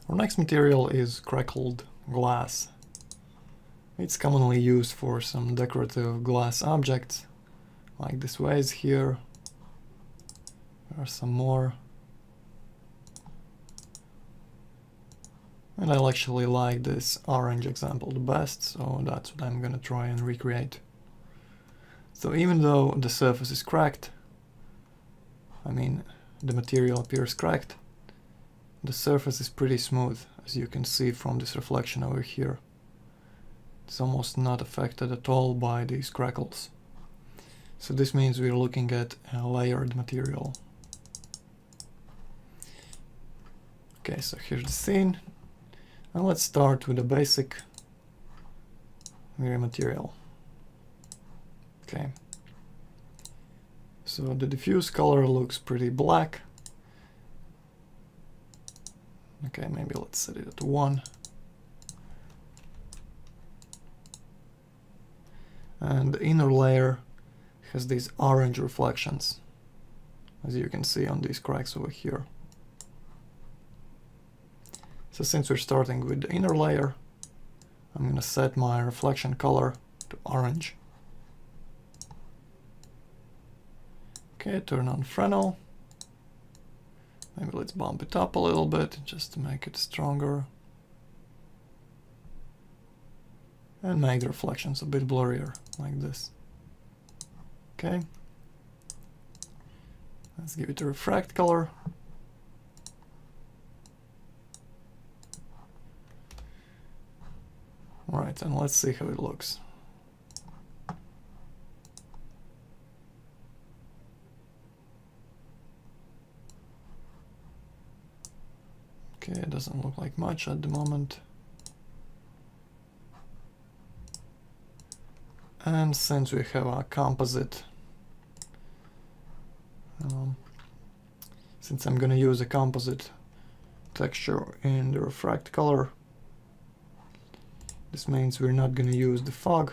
Our next material is crackled glass. It's commonly used for some decorative glass objects, like this vase here. There are some more. And I actually like this orange example the best, so that's what I'm gonna try and recreate. So even though the surface is cracked, I mean the material appears cracked, the surface is pretty smooth, as you can see from this reflection over here. It's almost not affected at all by these crackles. So this means we're looking at a layered material. Okay, so here's the scene. And let's start with the basic mirror material. Okay. So the diffuse color looks pretty black. Okay, maybe let's set it at 1. And the inner layer has these orange reflections, as you can see on these cracks over here. So since we're starting with the inner layer, I'm going to set my reflection color to orange. Okay, turn on Fresnel. Maybe let's bump it up a little bit just to make it stronger. And make the reflections a bit blurrier, like this. Okay. Let's give it a refract color. Alright, and let's see how it looks. Okay, it doesn't look like much at the moment. And since we have a composite, since I'm gonna use a composite texture in the refract color, this means we're not gonna use the fog,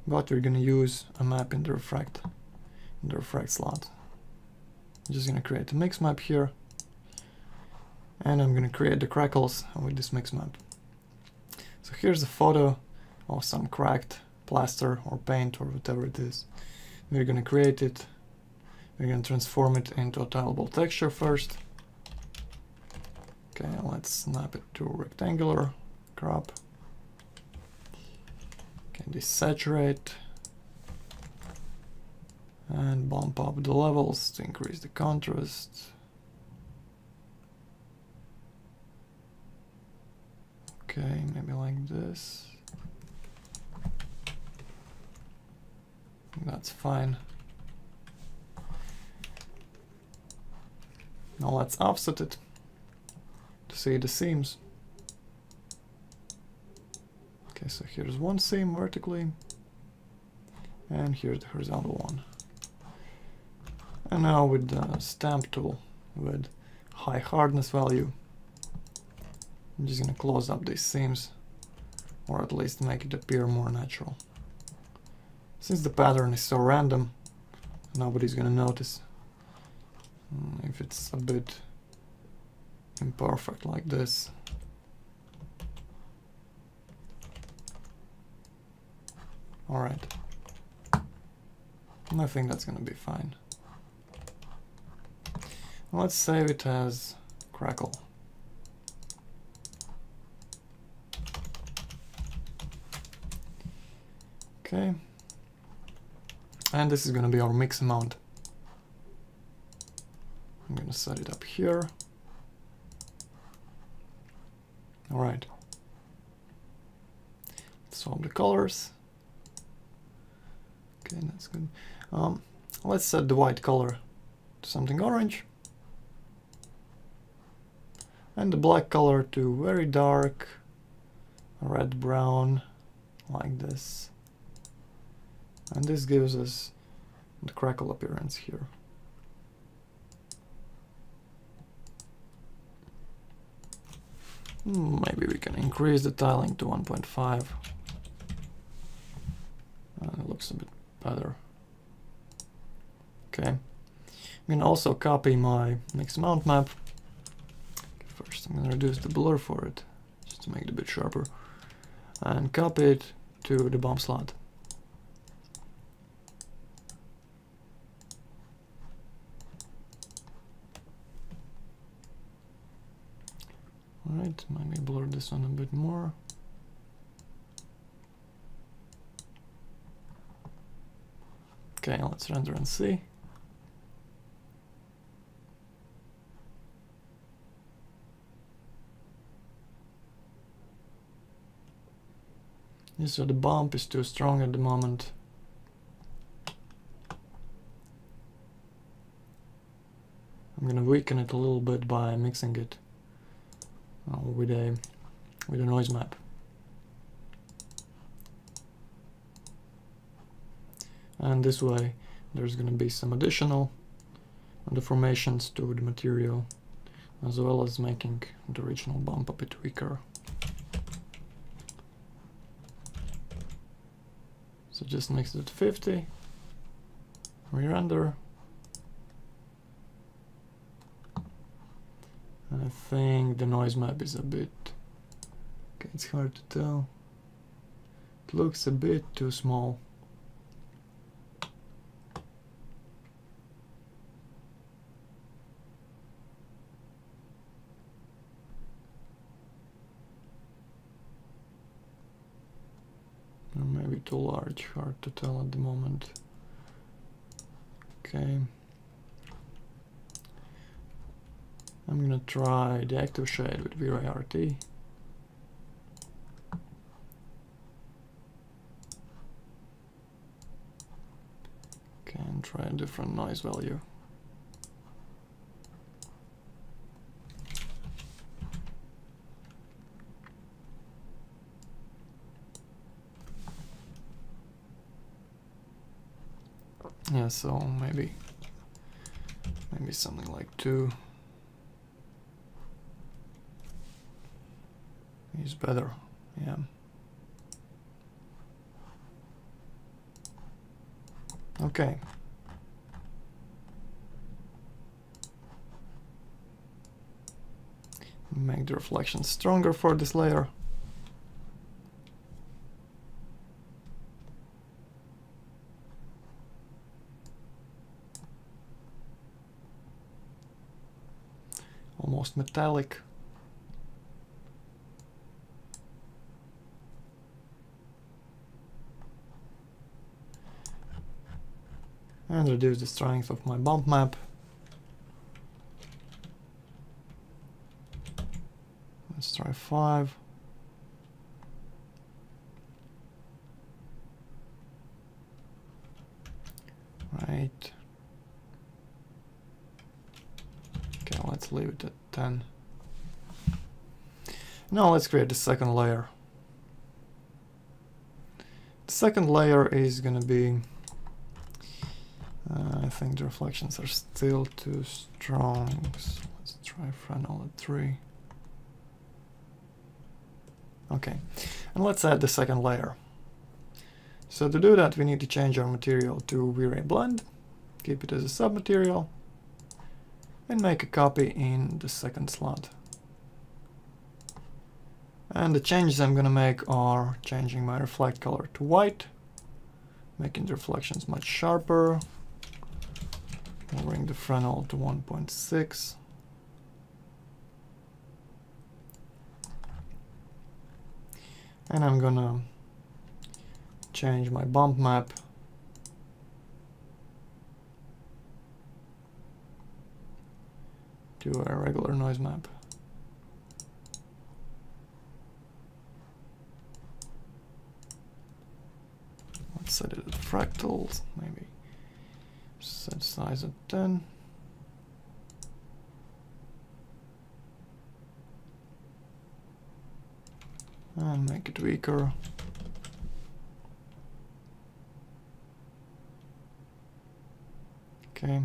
but we're gonna use a map in the refract slot. I'm just gonna create a mix map here, and I'm gonna create the crackles with this mix map. So here's a photo of some cracked plaster or paint or whatever it is. We're gonna create it. We're gonna transform it into a tileable texture first. Okay, let's snap it to rectangular, crop. Okay, desaturate and bump up the levels to increase the contrast. Okay, maybe like this. That's fine. Now let's offset it to see the seams. Okay, so here's one seam vertically, and here's the horizontal one. And now with the stamp tool with high hardness value, I'm just gonna close up these seams, or at least make it appear more natural. Since the pattern is so random, nobody's gonna notice if it's a bit imperfect like this. Alright. I think that's gonna be fine. Let's save it as crackle. Okay. And this is going to be our mix amount. I'm going to set it up here. Alright. Swap the colors. Okay, that's good. Let's set the white color to something orange. And the black color to very dark red-brown, like this. And this gives us the crackle appearance here. Maybe we can increase the tiling to 1.5. It looks a bit better. Okay. I'm going to also copy my mix mount map. First I'm gonna reduce the blur for it, just to make it a bit sharper, and copy it to the bump slot. Alright, maybe blur this one a bit more. Okay, let's render and see. Yeah, so the bump is too strong at the moment. I'm gonna weaken it a little bit by mixing it with a noise map. And this way there's gonna be some additional deformations to the material, as well as making the original bump a bit weaker. So just mix it to 50, re-render. I think the noise map is a bit, okay, it's hard to tell. It looks a bit too small. Or maybe too large, hard to tell at the moment. Okay. I'm gonna try the active shade with V-Ray RT. Okay, and try a different noise value. Yeah, so maybe something like 2 is better. Yeah. Okay. Make the reflection stronger for this layer. Almost metallic. And reduce the strength of my bump map. Let's try 5. Right. Okay, let's leave it at 10. Now let's create the second layer. The second layer is going to be, I think the reflections are still too strong, so let's try Fresnel at 3. Okay, and let's add the second layer. So to do that, we need to change our material to V-Ray Blend, keep it as a submaterial, and make a copy in the second slot. And the changes I'm going to make are changing my reflect color to white, making the reflections much sharper, lowering the Fresnel to 1.6. And I'm gonna change my bump map to a regular noise map. Let's set it at fractals, maybe set size at 10. And make it weaker. Okay.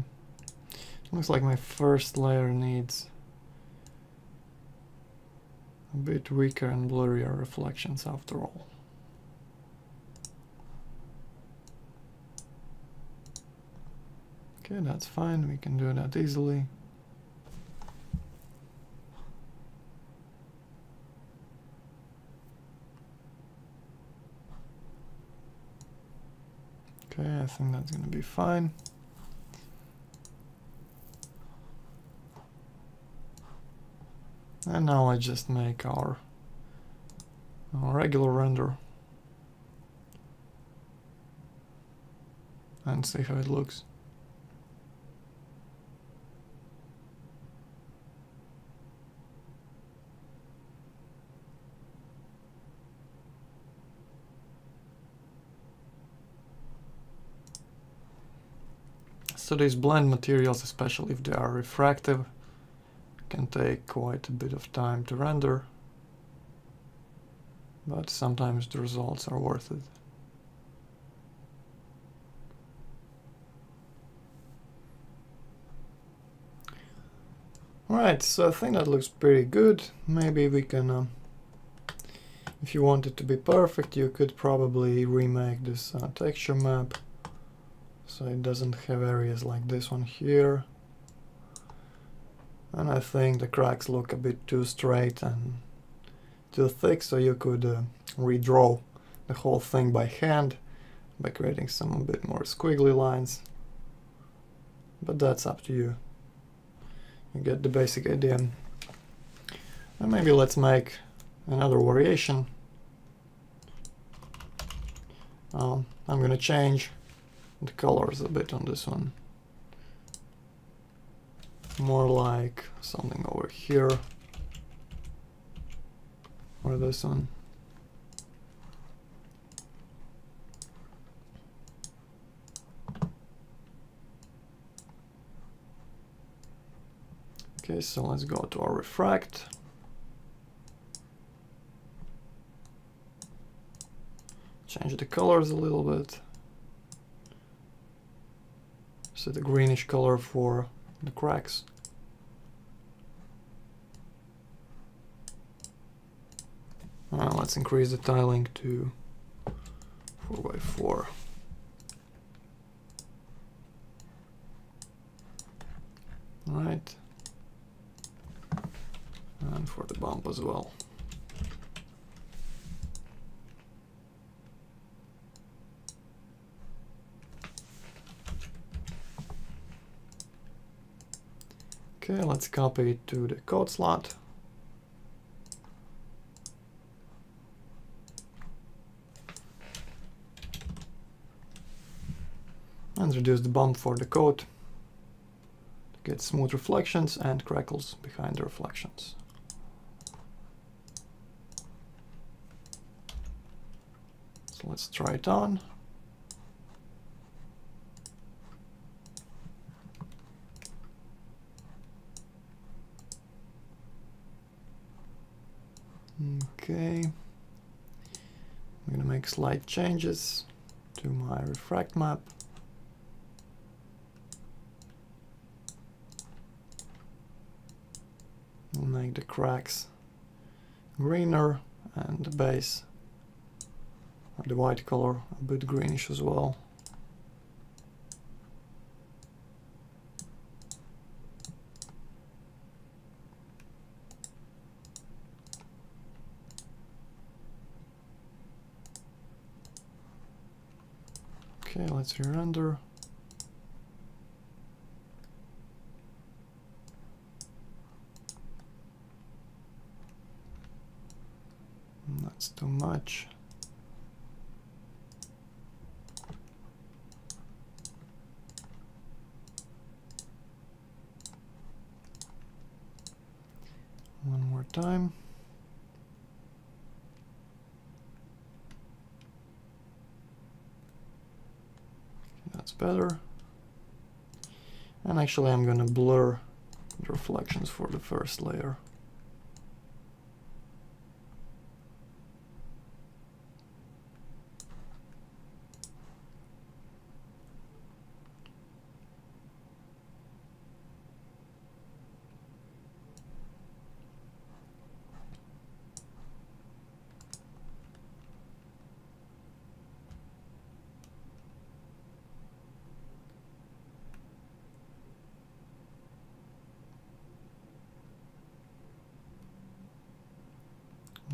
Looks like my first layer needs a bit weaker and blurrier reflections after all. Okay, that's fine. We can do that easily. think that's gonna be fine. And now let's just make our regular render and see how it looks. So these blend materials, especially if they are refractive, can take quite a bit of time to render, but sometimes the results are worth it. Alright, so I think that looks pretty good. Maybe we can, if you want it to be perfect, you could probably remake this texture map so it doesn't have areas like this one here. And I think the cracks look a bit too straight and too thick, so you could redraw the whole thing by hand by creating some a bit more squiggly lines. But that's up to you. You get the basic idea. And maybe let's make another variation. I'm going to change the colors a bit on this one. More like something over here, or this one. Okay, so let's go to our refract. Change the colors a little bit. Set a greenish color for the cracks. Let's increase the tiling to 4x4. Right. And for the bump as well. Okay, let's copy it to the code slot. And reduce the bump for the code to get smooth reflections and crackles behind the reflections. So let's try it on. Okay, I'm going to make slight changes to my refract map. We'll make the cracks greener and the base, or the white color, a bit greenish as well. Okay, let's re-render. That's too much. One more time. That's better. And actually I'm going to blur the reflections for the first layer.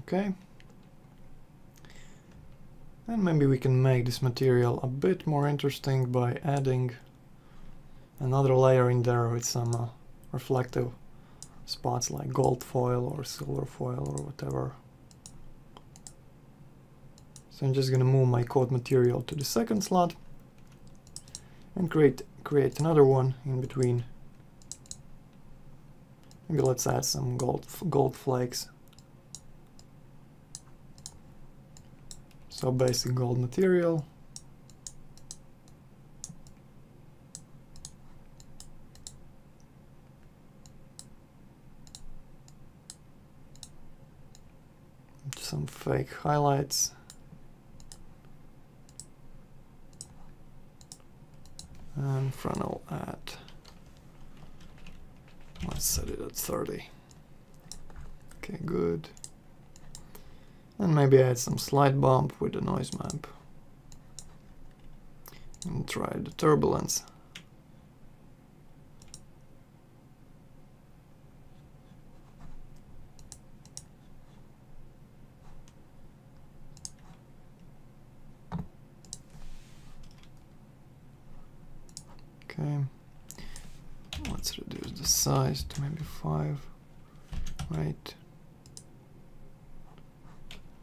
Okay. And maybe we can make this material a bit more interesting by adding another layer in there with some reflective spots like gold foil or silver foil or whatever. So I'm just going to move my code material to the second slot and create another one in between. Maybe let's add some gold flakes. So basic gold material. Some fake highlights. And Fresnel at, let's set it at 30. Okay, good. And maybe add some slide bump with the noise map. And try the turbulence. Okay, let's reduce the size to maybe 5, right?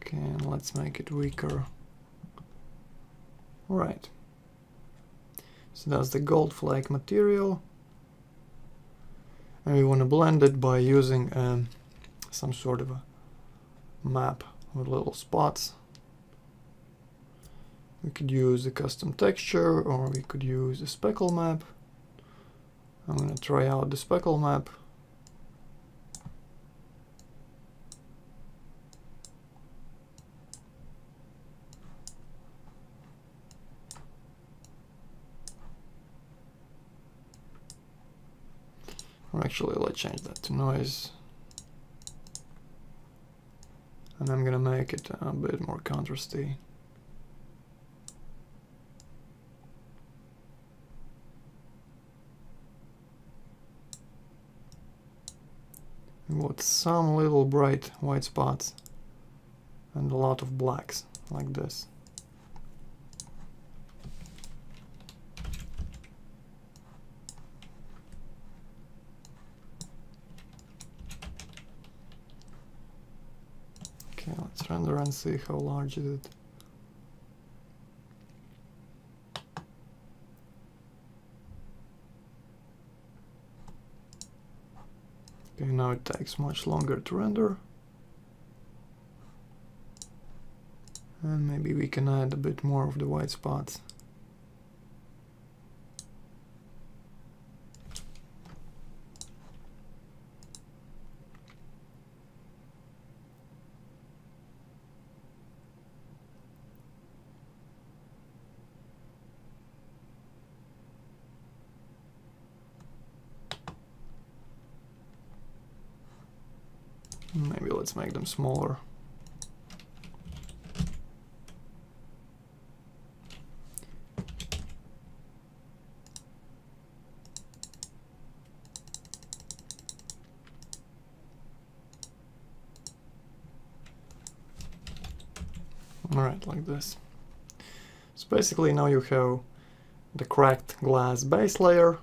Okay, and let's make it weaker. Right. So that's the gold flake material. And we want to blend it by using some sort of a map with little spots. We could use a custom texture, or we could use a speckle map. I'm going to try out the speckle map. Or actually, let's change that to noise. And I'm going to make it a bit more contrasty. With some little bright white spots and a lot of blacks like this. Okay, let's render and see how large is it. Okay, now it takes much longer to render. And maybe we can add a bit more of the white spots. Maybe let's make them smaller. Alright, like this. So basically now you have the cracked glass base layer,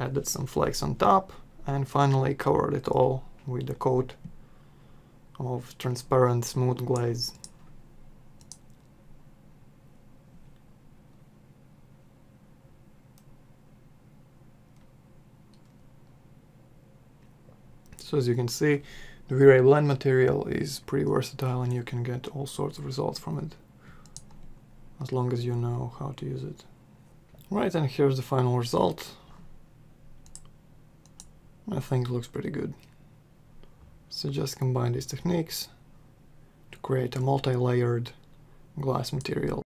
added some flakes on top, and finally covered it all with a coat of transparent smooth glaze. So as you can see, the V-Ray blend material is pretty versatile and you can get all sorts of results from it, as long as you know how to use it. Right, and here's the final result. I think it looks pretty good. So just combine these techniques to create a multi-layered glass material.